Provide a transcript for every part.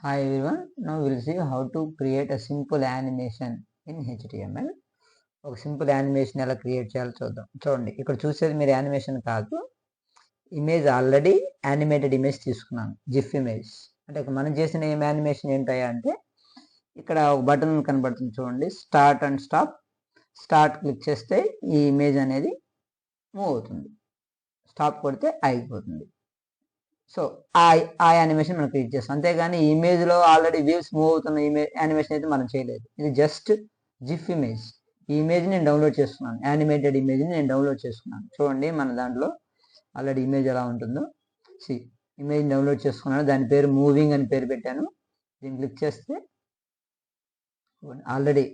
Hi everyone, now we'll see how to create a simple animation in HTML. ఒక simple animation ఎలా create చేయాలో చూద్దాం. చూడండి, ఇక్కడ చూసేది మీరు యానిమేషన్ కాదు, ఇమేజ్ ఆల్రెడీ యానిమేటెడ్ ఇమేజ్ తీసుకున్నాను, జిఫ్ ఇమేజ్. అంటే మనం చేసిన యానిమేషన్ ఏంటయ్యా అంటే, ఇక్కడ ఒక బటన్ కనబడుతుంది చూడండి, start and stop. Start click చేస్తే ఈ ఇమేజ్ అనేది మూవ్ అవుతుంది, స్టాప్ కొడితే ఆగిపోతుంది. సో ఆ యానిమేషన్ మనం క్రియేట్ చేస్తాం. అంతేగాని ఈ ఇమేజ్లో ఆల్రెడీ వీవ్స్ మూవ్ అవుతున్న యానిమేషన్ అయితే మనం చేయలేదు. ఇది జస్ట్ జిఫ్ ఇమేజ్. ఈ ఇమేజ్ నేను డౌన్లోడ్ చేసుకున్నాను, యానిమేటెడ్ ఇమేజ్ని నేను డౌన్లోడ్ చేసుకున్నాను. చూడండి మన దాంట్లో ఆల్రెడీ ఇమేజ్ ఎలా ఉంటుందో. ఇమేజ్ డౌన్లోడ్ చేసుకున్నాను, దాని పేరు మూవింగ్ అని పేరు పెట్టాను. దీన్ని క్లిక్ చేస్తే ఆల్రెడీ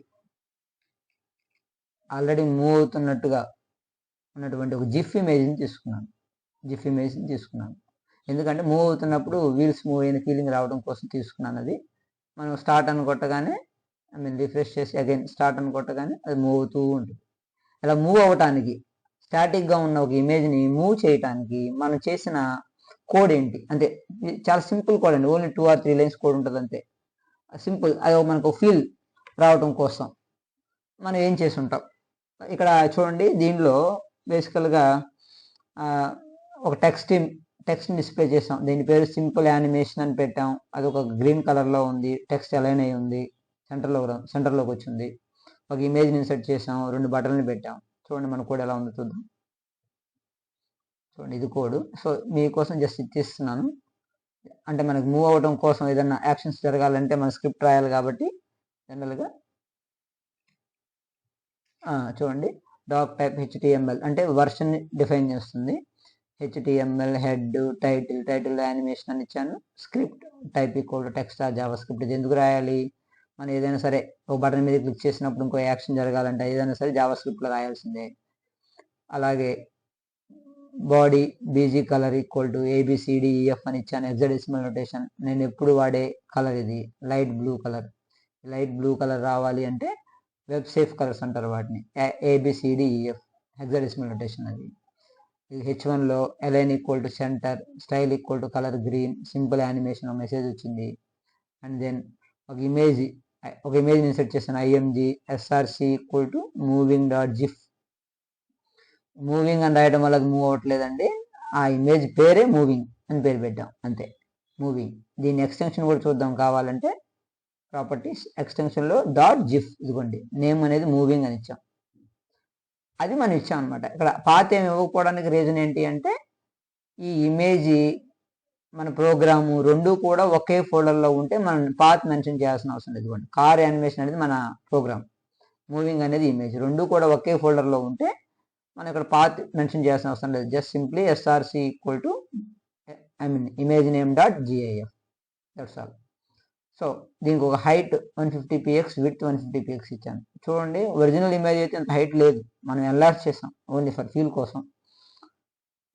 మూవ్ అవుతున్నట్టుగా ఉన్నటువంటి ఒక జిఫ్ ఇమేజ్ని తీసుకున్నాను. ఎందుకంటే మూవ్ అవుతున్నప్పుడు వీల్స్ మూవ్ అయిన ఫీలింగ్ రావడం కోసం తీసుకున్నాను. అది మనం స్టార్ట్ అని కొట్టగానే, రిఫ్రెష్ చేసి అగైన్ స్టార్ట్ అని కొట్టగానే అది మూవ్ అవుతూ ఉంటుంది. ఇలా మూవ్ అవ్వటానికి, స్టాటిక్గా ఉన్న ఒక ఇమేజ్ని మూవ్ చేయటానికి మనం చేసిన కోడ్ ఏంటి అంటే, చాలా సింపుల్ కోడ్ అండి, ఓన్లీ 2 or 3 లైన్స్ కోడ్ ఉంటుంది అంతే. సింపుల్. అది మనకు ఫీల్ రావడం కోసం మనం ఏం చేసి ఉంటాం. ఇక్కడ చూడండి, దీనిలో బేసికల్గా ఒక టెక్స్ట్ డిస్ప్లే చేసాం. దీని పేరు సింపుల్ యానిమేషన్ అని పెట్టాం. అది ఒక గ్రీన్ కలర్లో ఉంది, టెక్స్ట్ అలైన్ అయి ఉంది, సెంటర్లోకి వచ్చింది. ఒక ఇమేజ్ని ఇన్సర్ట్ చేసాం, 2 బటన్లు పెట్టాం. చూడండి మన కోడ్ ఎలా ఉందో చూద్దాం. చూడండి, ఇది కోడ్. సో మీకోసం జస్ట్ ఇచ్చిస్తున్నాను. అంటే మనకు మూవ్ అవ్వడం కోసం ఏదైనా యాక్షన్స్ జరగాలంటే మన స్క్రిప్ట్ రాయాలి కాబట్టి జనరల్గా చూడండి, డాక్ టైప్ HTML అంటే వర్షన్ డిఫైన్ చేస్తుంది. HTML హెడ్, టైటిల్ యానిమేషన్ అని ఇచ్చాను. Script type equal to text are Java script. ఇది ఎందుకు రాయాలి, మనం ఏదైనా సరే ఒక బటన్ మీద క్లిక్ చేసినప్పుడు ఇంకో యాక్షన్ జరగాలంటే ఏదైనా సరే జావా స్క్రిప్ట్లో రాయాల్సిందే. అలాగే body BG colour equal to ABCDEF అని ఇచ్చాను, హెక్సాడెసిమల్ నోటేషన్. నేను ఎప్పుడు వాడే కలర్ ఇది light blue colour. Light blue colour రావాలి అంటే వెబ్ సేఫ్ కలర్స్ అంటారు వాటిని, ABCDEF హెక్సాడెసిమల్ నోటేషన్. అది H1లో align equal to centre, style equal to colour green, simple animation message వచ్చింది. అండ్ దెన్ ఒక ఇమేజ్ ఇన్సర్ట్ చేశాను, IMG SRC equal to moving.gif. Moving అని రాయడం వల్ల అది మూవ్ అవ్వట్లేదండి, ఆ ఇమేజ్ పేరే మూవింగ్ అని పేరు పెట్టాం అంతే, మూవింగ్. దీని ఎక్స్టెన్షన్ కూడా చూద్దాం కావాలంటే. ప్రాపర్టీస్ ఎక్స్టెన్షన్లో .gif, ఇదిగోండి నేమ్ అనేది మూవింగ్ అని ఇచ్చాం. అది మనం ఇచ్చాం అనమాట. ఇక్కడ పాత్ ఏమి ఇవ్వకపోవడానికి రీజన్ ఏంటి అంటే, ఈ ఇమేజ్ మన ప్రోగ్రాము రెండు కూడా ఒకే ఫోల్డర్లో ఉంటే మనం పాత్ మెన్షన్ చేయాల్సిన అవసరం లేదు. ఇదిగోండి కార్ యానిమేషన్ అనేది మన ప్రోగ్రామ్, మూవింగ్ అనేది ఇమేజ్, రెండు కూడా ఒకే ఫోల్డర్లో ఉంటే మనం ఇక్కడ పాత్ మెన్షన్ చేయాల్సిన అవసరం లేదు. Just simply SRC equal to image name .gif, that's all. So దీనికి ఒక హైట్ 150px, విడ్త్ 150px ఇచ్చాను. చూడండి, ఒరిజినల్ ఇమేజ్ అయితే అంత హైట్ లేదు, మనం ఎన్లార్జ్ చేసాం ఓన్లీ ఫర్ ఫీల్ కోసం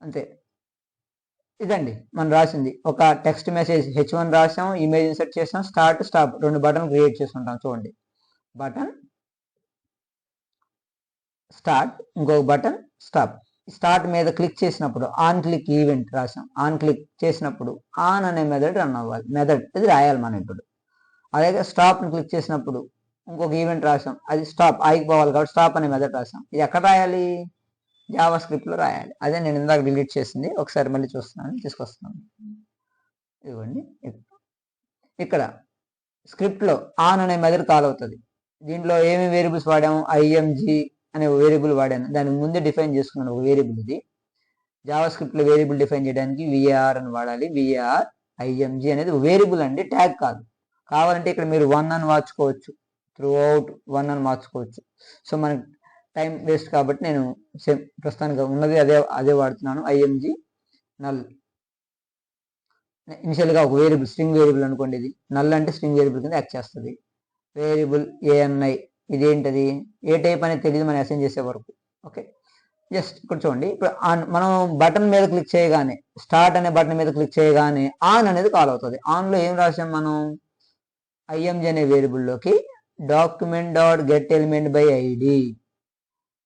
అంతే. ఇదండి మనం రాసింది. ఒక టెక్స్ట్ మెసేజ్ H1 రాసాం, ఇమేజ్ ఇన్సర్ట్ చేసాం, స్టార్ట్ స్టాప్ 2 బటన్ క్రియేట్ చేసుకుంటాం. చూడండి, బటన్ స్టార్ట్, ఇంకొక బటన్ స్టాప్. స్టార్ట్ మీద క్లిక్ చేసినప్పుడు ఆన్ క్లిక్ ఈవెంట్ రాసాం, ఆన్ క్లిక్ చేసినప్పుడు ఆన్ అనే మెథడ్ రన్ అవ్వాలి, మెథడ్ ఇది రాయాలి మనం ఇప్పుడు. అలాగే స్టాప్ని క్లిక్ చేసినప్పుడు ఇంకొక ఈవెంట్ రాసాం, అది స్టాప్ ఆగిపోవాలి కాబట్టి స్టాప్ అనే మెథడ్ రాసాం. ఇది ఎక్కడ రాయాలి, జావా స్క్రిప్ట్లో రాయాలి. అదే నేను ఇందాక డిలీట్ చేసింది, ఒకసారి మళ్ళీ తీసుకొస్తున్నాను. ఇదిగోండి, ఇక్కడ స్క్రిప్ట్లో ఆన్ అనే మెథడ్ కాల్ అవుతుంది. దీంట్లో ఏమి వేరియబుల్స్ వాడాము, IMG అనే వేరియబుల్ వాడాను, దానికి ముందే డిఫైన్ చేసుకున్నాను ఒక వేరియబుల్. ఇది జావా స్క్రిప్ట్లో వేరియబుల్ డిఫైన్ చేయడానికి VAR అని వాడాలి. VAR IMG అనేది వేరియబుల్ అండి, ట్యాగ్ కాదు. కావాలంటే ఇక్కడ మీరు 1 అని మార్చుకోవచ్చు, త్రూ అవుట్ 1 అని మార్చుకోవచ్చు. సో మనకి టైం వేస్ట్ కాబట్టి నేను ప్రస్తుతానికి ఉన్నది అదే వాడుతున్నాను, IMG నల్. ఇనిషియల్గా ఒక వేరియబుల్, స్ట్రింగ్ వేరియబుల్ అనుకోండి, ఇది నల్ అంటే స్ట్రింగ్ వేరియబుల్ కింద యాక్ట్ చేస్తుంది. వేరియబుల్ ANI, ఇదేంటది, ఏ టైప్ అనేది తెలియదు మనం అసైన్ చేసే వరకు. ఓకే, జస్ట్ ఇక్కడ చూడండి, ఇప్పుడు మనం బటన్ మీద క్లిక్ చేయగానే, స్టార్ట్ అనే బటన్ మీద క్లిక్ చేయగానే ఆన్ అనేది కాల్ అవుతుంది. ఆన్లో ఏం రాసాం మనం, IMG అనే వేరియబుల్లోకి document.getElementById.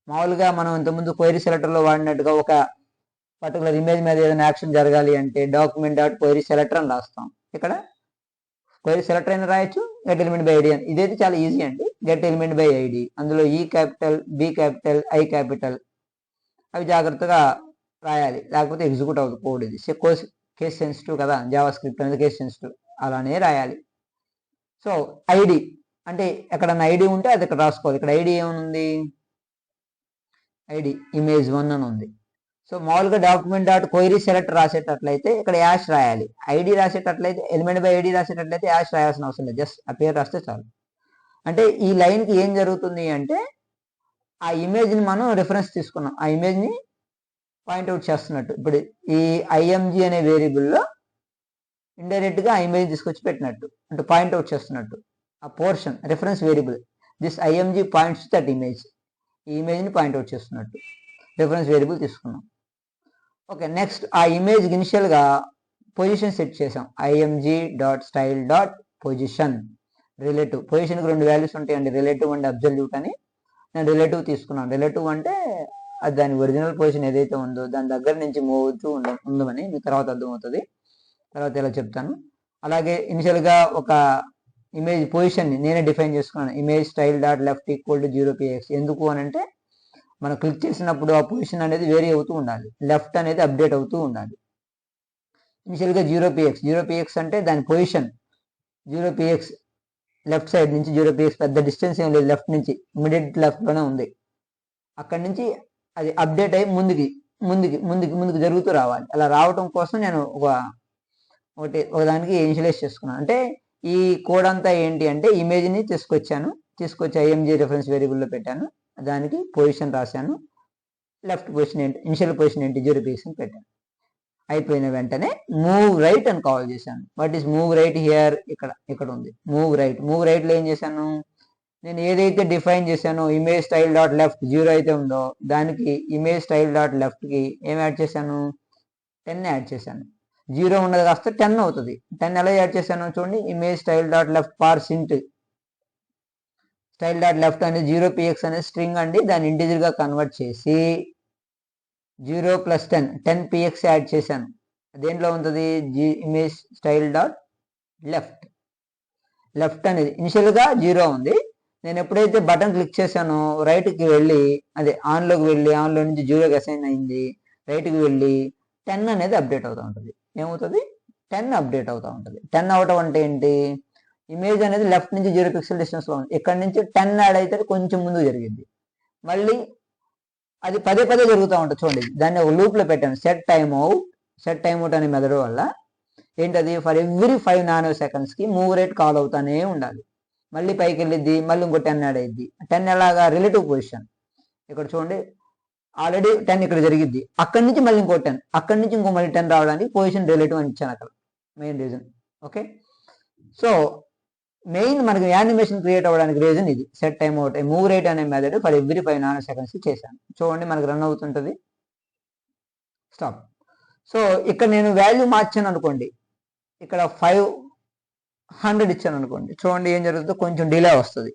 మామూలుగా మనం ఇంతకుముందు క్వైరీ సెలెక్టర్లో వాడినట్టుగా ఒక పర్టికులర్ ఇమేజ్ మీద ఏదైనా యాక్షన్ జరగాలి అంటే document.querySelector అని రాస్తాం. ఇక్కడ క్వైరీ సెలెక్టర్ అయినా రాయొచ్చు, గెట్ ఎలిమెంట్ బై ఐడి అని. ఇదైతే చాలా ఈజీ అండి. గెట్ ఎలిమెంట్ బై ఐడి, అందులో ఈ capital, B capital, I capital అవి జాగ్రత్తగా రాయాలి, లేకపోతే ఎగ్జిక్యూట్ అవుతుంది కోడ్. ఇది కేస్ సెన్సిటివ్ కదా, జావా స్క్రిప్ట్ అనేది కేస్ సెన్సిటివ్, అలానే రాయాలి. సో ఐడి అంటే ఎక్కడన్నా ఐడి ఉంటే అది ఇక్కడ రాసుకోవాలి. ఇక్కడ ఐడి ఏముంది, ఐడి image1 అని ఉంది. సో మామూలుగా డాక్యుమెంట్ డాట్ క్వైరీ సెలెక్ట్ రాసేటట్లయితే ఇక్కడ యాష్ రాయాలి. ఐడి రాసేటట్లయితే ఎలిమెంట్ బై ఐడి రాసేటట్లయితే యాష్ రాయాల్సిన అవసరం లేదు, జస్ట్ ఆ పేరు రాస్తే చాలు. అంటే ఈ లైన్కి ఏం జరుగుతుంది అంటే ఆ ఇమేజ్ని మనం రిఫరెన్స్ తీసుకున్నాం, ఆ ఇమేజ్ని పాయింట్అవుట్ చేస్తున్నట్టు. ఇప్పుడు ఈ ఐఎంజీ అనే వేరియబుల్లో ఇండైరెక్ట్గా ఆ ఇమేజ్ తీసుకొచ్చి పెట్టినట్టు, అంటే పాయింట్అవుట్ చేస్తున్నట్టు. ఆ portion reference variable this IMG points that image, ఈ ఇమేజ్ని పాయింట్అవుట్ చేస్తున్నట్టు రిఫరెన్స్ వేరియబుల్ తీసుకున్నాం. ఓకే, నెక్స్ట్ ఆ ఇమేజ్ ఇనిషియల్గా పొజిషన్ సెట్ చేసాం. IMG dot style dot position relative. పొజిషన్కి 2 వాల్యూస్ ఉంటాయండి, రిలేటివ్ అండ్ అబ్జల్యూట్ అని. నేను రిలేటివ్ తీసుకున్నాను. రిలేటివ్ అంటే అది దాని ఒరిజినల్ పొజిషన్ ఏదైతే ఉందో దాని దగ్గర నుంచి మూవ్ అవుతూ ఉందని మీకు తర్వాత అర్థమవుతుంది, తర్వాత ఇలా చెప్తాను. అలాగే ఇనిషియల్గా ఒక ఇమేజ్ పొజిషన్ని నేనే డిఫైన్ చేసుకున్నాను. Image style dot left equal to 0px. ఎందుకు అని అంటే మనం క్లిక్ చేసినప్పుడు ఆ పొజిషన్ అనేది వేరీ అవుతూ ఉండాలి, లెఫ్ట్ అనేది అప్డేట్ అవుతూ ఉండాలి. ఇనిషియల్గా 0px అంటే దాని పొజిషన్ 0px, లెఫ్ట్ సైడ్ నుంచి 0px, పెద్ద డిస్టెన్స్ ఏం లేదు, లెఫ్ట్ నుంచి ఇమీడియట్ లెఫ్ట్లోనే ఉంది. అక్కడి నుంచి అది అప్డేట్ అయ్యి ముందుకు జరుగుతూ రావాలి. అలా రావటం కోసం నేను ఒకదానికి ఇనిషియలైజ్ చేసుకున్నాను. అంటే ఈ కోడ్ అంతా ఏంటి అంటే ఇమేజ్ని తీసుకొచ్చి ఐఎంజీ రిఫరెన్స్ వేరియబుల్లో పెట్టాను, దానికి పొజిషన్ రాశాను, లెఫ్ట్ పొజిషన్ ఏంటి, ఇనిషియల్ పొజిషన్ ఏంటి 0px అని పెట్టాను. అయిపోయిన వెంటనే మూవ్ రైట్ అని కాల్ చేశాను. What is move right here, ఇక్కడ ఉంది మూవ్ రైట్లో ఏం చేశాను, నేను ఏదైతే డిఫైన్ చేశానో ఇమేజ్ స్టైల్ డాట్ లెఫ్ట్ 0 అయితే ఉందో దానికి ఇమేజ్ స్టైల్ డాట్ లెఫ్ట్కి ఏం యాడ్ చేశాను, 10 యాడ్ చేశాను. 0 ఉన్నది కాస్త 10 అవుతుంది. 10 ఎలా యాడ్ చేశాను చూడండి, image style dot left parse int style dot left అనేది 0px అనేది స్ట్రింగ్ అండి, దాన్ని ఇంటిజర్గా కన్వర్ట్ చేసి 0 + 10px యాడ్ చేశాను. దేంట్లో ఉంటుంది, ఇమేజ్ స్టైల్ డాట్ లెఫ్ట్ అనేది ఇనిషియల్గా 0 ఉంది. నేను ఎప్పుడైతే బటన్ క్లిక్ చేశానో రైట్కి వెళ్ళి అదే ఆన్లోకి వెళ్ళి ఆన్లో నుంచి 0కి అసైన్ అయింది, రైట్కి వెళ్ళి 10 అనేది అప్డేట్ అవుతూ ఉంటుంది. ఏమవుతుంది, 10 అప్డేట్ అవుతూ ఉంటుంది. 10 అవటం అంటే ఏంటి, ఇమేజ్ అనేది లెఫ్ట్ నుంచి 0 పిక్సెల్ డిస్టెన్స్లో ఉంది, ఇక్కడ నుంచి 10 యాడ్ అయితే కొంచెం ముందుకు జరిగింది. మళ్ళీ అది పదే జరుగుతూ ఉంటుంది. చూడండి దాన్ని ఒక లూప్లో పెట్టాను. సెట్ టైమ్ అవుట్ అనే మెథడ్ వల్ల ఏంటది, ఫర్ ఎవ్రీ 5 నానో సెకండ్స్కి మూవ్ రేట్ కాల్ అవుతానే ఉండాలి. మళ్ళీ పైకి వెళ్ళిద్ది, మళ్ళీ ఇంకో 10 యాడ్ అయ్యిద్ది. 10 ఎలాగా, రిలేటివ్ పొజిషన్. ఇక్కడ చూడండి ఆల్రెడీ 10 ఇక్కడ జరిగిద్ది, అక్కడి నుంచి మళ్ళీ ఇంకో 10, అక్కడి నుంచి ఇంకో మళ్ళీ 10 రావడానికి పొజిషన్ రిలేటివ్ అని ఇచ్చాను అక్కడ, main reason. Okay, so main మనకి యానిమేషన్ క్రియేట్ అవ్వడానికి రీజన్ ఇది. Set time out move rate అనే method for every 5 nano seconds చేశాను. చూడండి మనకు రన్ అవుతుంటుంది. స్టాప్. సో ఇక్కడ నేను వాల్యూ మార్చాను అనుకోండి, ఇక్కడ 500 ఇచ్చాను అనుకోండి, చూడండి ఏం జరుగుతుందో, కొంచెం డిలే వస్తుంది.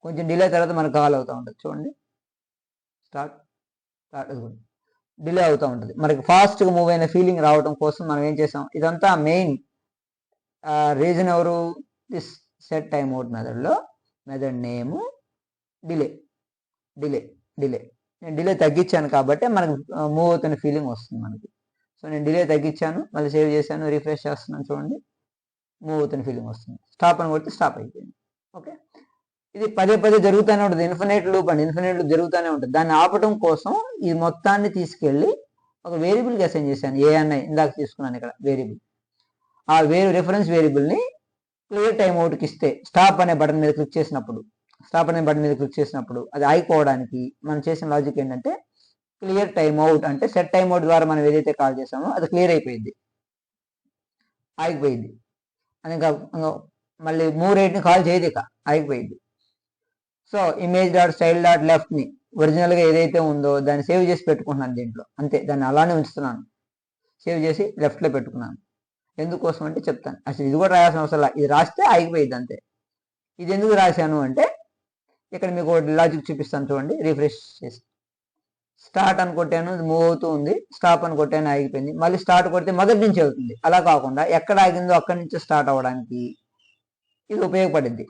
కొంచెం డిలే తర్వాత మనకు కాల్ అవుతూ ఉంటుంది. చూడండి స్టార్ట్ డిలే అవుతూ ఉంటుంది. మనకి ఫాస్ట్గా మూవ్ అయిన ఫీలింగ్ రావడం కోసం మనం ఏం చేసాం, ఇదంతా మెయిన్ రీజన్ ఎవరు, దిస్ సెట్ టైమ్ అవుట్ మెథడ్లో మెథడ్ నేమ్ డిలే. నేను డిలే తగ్గించాను కాబట్టి మనకు మూవ్ అవుతున్న ఫీలింగ్ వస్తుంది మనకి. సో నేను డిలే తగ్గించాను, మళ్ళీ సేవ్ చేశాను, రిఫ్రెష్ చేస్తున్నాను, చూడండి మూవ్ అవుతున్న ఫీలింగ్ వస్తుంది. స్టాప్ అని కొడితే స్టాప్ అయిపోయింది. ఓకే, ఇది పదే జరుగుతూనే ఉంటుంది. ఇన్ఫినైట్ లూప్ జరుగుతూనే ఉంటుంది. దాన్ని ఆపటం కోసం ఈ మొత్తాన్ని తీసుకెళ్ళి ఒక వేరియబుల్కి అసైన్ చేశాను. ఏఎన్ఐ ఇందాక తీసుకున్నాను ఇక్కడ వేరియబుల్. ఆ రిఫరెన్స్ వేరియబుల్ని క్లియర్ టైమ్ అవుట్కి ఇస్తే స్టాప్ అనే బటన్ మీద క్లిక్ చేసినప్పుడు అది ఆగిపోవడానికి మనం చేసిన లాజిక్ ఏంటంటే క్లియర్ టైమ్ అవుట్ అంటే సెట్ టైమ్ అవుట్ ద్వారా మనం ఏదైతే కాల్ చేసామో అది క్లియర్ అయిపోయింది, ఆగిపోయింది. అది ఇంకా మళ్ళీ మూవ్ రేట్ని కాల్ చేయదు, ఇక ఆగిపోయింది. So image dot style dot లెఫ్ట్ని ఒరిజినల్గా ఏదైతే ఉందో దాన్ని సేవ్ చేసి పెట్టుకుంటున్నాను దీంట్లో, అంతే. దాన్ని అలానే ఉంచుతున్నాను, సేవ్ చేసి లెఫ్ట్లో పెట్టుకున్నాను. ఎందుకోసం అంటే చెప్తాను. అసలు ఇది కూడా రాయాల్సిన అవసరం లేదు, ఇది రాస్తే ఆగిపోయింది అంతే. ఇది ఎందుకు రాశాను అంటే ఇక్కడ మీకు లాజిక్ చూపిస్తాను చూడండి. రిఫ్రెష్ చేసి స్టార్ట్ అని కొట్టాను, మూవ్ అవుతూ ఉంది. స్టాప్ అని కొట్టాను, ఆగిపోయింది. మళ్ళీ స్టార్ట్ కొడితే మొదటి నుంచి అవుతుంది. అలా కాకుండా ఎక్కడ ఆగిందో అక్కడి నుంచి స్టార్ట్ అవ్వడానికి ఇది ఉపయోగపడింది.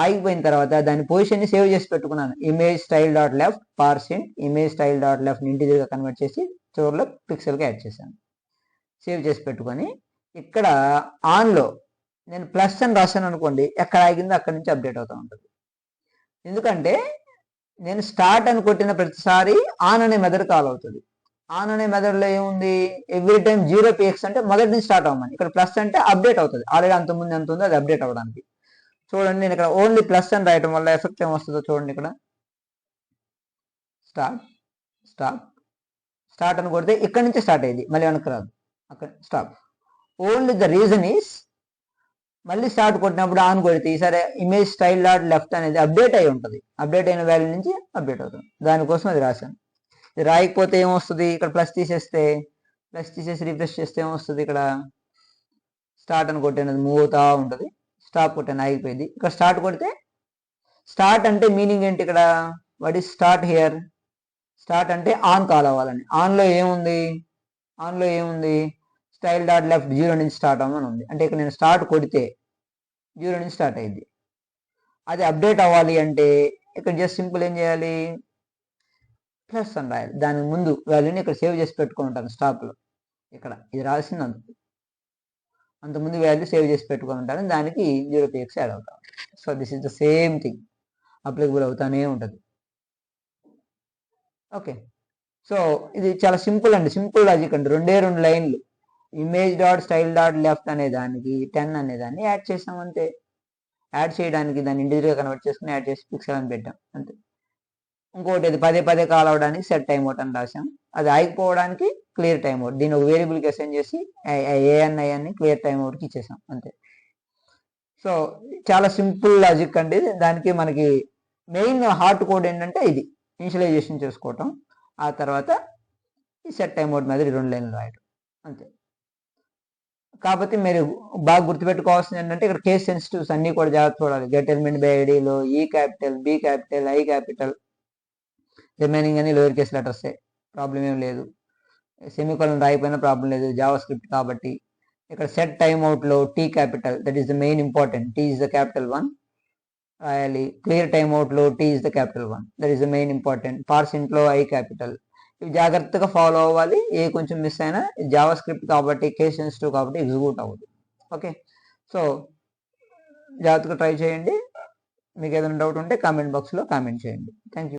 ఆగిపోయిన తర్వాత దాని పొజిషన్ని సేవ్ చేసి పెట్టుకున్నాను. Image style dot left parse int image style dot left ఇంటిజర్గా కన్వర్ట్ చేసి చివరిలో పిక్సెల్గా యాడ్ చేశాను. సేవ్ చేసి పెట్టుకొని ఇక్కడ ఆన్లో నేను ప్లస్ అని రాశాను అనుకోండి, ఎక్కడ ఆగిందో అక్కడి నుంచి అప్డేట్ అవుతూ ఉంటుంది. ఎందుకంటే నేను స్టార్ట్ అని కొట్టిన ప్రతిసారి ఆన్ అనే మెథడ్ కాల్ అవుతుంది. ఆన్ అనే మెథడ్లో ఏముంది, ఎవ్రీ టైం 0px అంటే మొదటి నుంచి స్టార్ట్ అవ్వమని, ఇక్కడ ప్లస్ అంటే అప్డేట్ అవుతుంది. ఆల్రెడీ అంతకుముందు ఎంత ఉందో అది అప్డేట్ అవ్వడానికి. చూడండి నేను ఇక్కడ ఓన్లీ ప్లస్ అని రాయటం వల్ల ఎఫెక్ట్ ఏమొస్తుందో చూడండి. ఇక్కడ స్టార్ట్ స్టాప్ స్టార్ట్ అని కొడితే ఇక్కడ నుంచి స్టార్ట్ అయ్యింది, మళ్ళీ వెనక్కి రాదు. అక్కడ stop. Only the reason is మళ్ళీ స్టార్ట్ కొట్టినప్పుడు ఆన్ కొడితే ఈసారి ఇమేజ్ స్టైల్ డాట్ లెఫ్ట్ అనేది అప్డేట్ అయి ఉంటుంది. అప్డేట్ అయిన వాల్యూ నుంచి అప్డేట్ అవుతుంది. దానికోసం అది రాశాను. ఇది రాయకపోతే ఏమొస్తుంది, ఇక్కడ ప్లస్ తీసేసి రిఫ్రెష్ చేస్తే ఏమొస్తుంది, ఇక్కడ స్టార్ట్ అని కొట్టినది మూవ్ అవుతా ఉంటుంది. స్టాప్ కొట్టాను ఆగిపోయింది. ఇక్కడ స్టార్ట్ కొడితే స్టార్ట్ అంటే మీనింగ్ ఏంటి, ఇక్కడ what is start here, start అంటే ఆన్ కాల్ అవ్వాలని. ఆన్లో ఏముంది స్టైల్ డాట్ లెఫ్ట్ 0 నుంచి స్టార్ట్ అవ్వమని ఉంది. అంటే ఇక్కడ నేను స్టార్ట్ కొడితే 0 నుంచి స్టార్ట్ అయ్యింది. అది అప్డేట్ అవ్వాలి అంటే ఇక్కడ జస్ట్ సింపుల్ ఏం చేయాలి, ప్లస్ అని రాయాలి. దాని ముందు వాల్యూని ఇక్కడ సేవ్ చేసి పెట్టుకుంటాను స్టాప్లో. ఇక్కడ ఇది రాసింది అంతకుముందు వాల్యూ సేవ్ చేసి పెట్టుకొని ఉంటాను, దానికి 0px యాడ్ అవుతాం. So this is the same thing, applicable అవుతానే ఉంటుంది. ఓకే, సో ఇది చాలా సింపుల్ అండి, సింపుల్ లాజిక్ అండి. 2 లైన్లు. Image dot style dot left అనే దానికి 10 అనే దాన్ని యాడ్ చేసాం అంతే. యాడ్ చేయడానికి దాన్ని ఇంటిజర్గా కన్వర్ట్ చేసుకుని యాడ్ చేసి పిక్సెల్ అని పెట్టాం అంతే. ఇంకోటి అది పదే కాల్ అవడానికి సెట్ టైమ్ అవుట్ అని రాసాం. అది ఆగిపోవడానికి క్లియర్ టైమ్ అవుట్. దీన్ని ఒక వేరియబుల్కి అసైన్ చేసి ఏఎన్ఐని క్లియర్ టైమ్ అవుట్కి ఇచ్చేసాం అంతే. సో చాలా సింపుల్ లాజిక్ అండి. దానికి మనకి మెయిన్ హార్ట్ కోడ్ ఏంటంటే ఇది ఇనిషియలైజేషన్ చేసుకోవటం, ఆ తర్వాత ఈ సెట్ టైమ్ అవుట్ మీద 2 లైన్లు రాయటం అంతే. కాకపోతే మీరు బాగా గుర్తుపెట్టుకోవాల్సింది ఏంటంటే ఇక్కడ కేస్ సెన్సిటివ్స్ అన్నీ కూడా జాగ్రత్త చూడాలి. గెట్ ఎలిమెంట్ బై ఐడిలో ఈ capital, B capital, I capital, remaining అని లోయర్ కేస్ లెటర్సే, ప్రాబ్లం ఏం లేదు. సెమీకోలన్ రాయిపోయినా ప్రాబ్లం లేదు, జావా స్క్రిప్ట్ కాబట్టి. ఇక్కడ సెట్ టైమ్ అవుట్లో T capital, that is the main important, T is the capital 1 రాయాలి. క్లియర్ టైమ్ అవుట్లో T is the capital 1, that is the main important. పార్సింట్లో ఐ క్యాపిటల్. ఇవి జాగ్రత్తగా ఫాలో అవ్వాలి. ఏ కొంచెం మిస్ అయినా జావా స్క్రిప్ట్ కాబట్టి, కేస్ సెన్సిటివ్ కాబట్టి ఎగ్జిక్యూట్ అవ్వదు. ఓకే, సో జాగ్రత్తగా ట్రై చేయండి. మీకు ఏదైనా డౌట్ ఉంటే కామెంట్ బాక్స్లో కామెంట్ చేయండి. Thank you.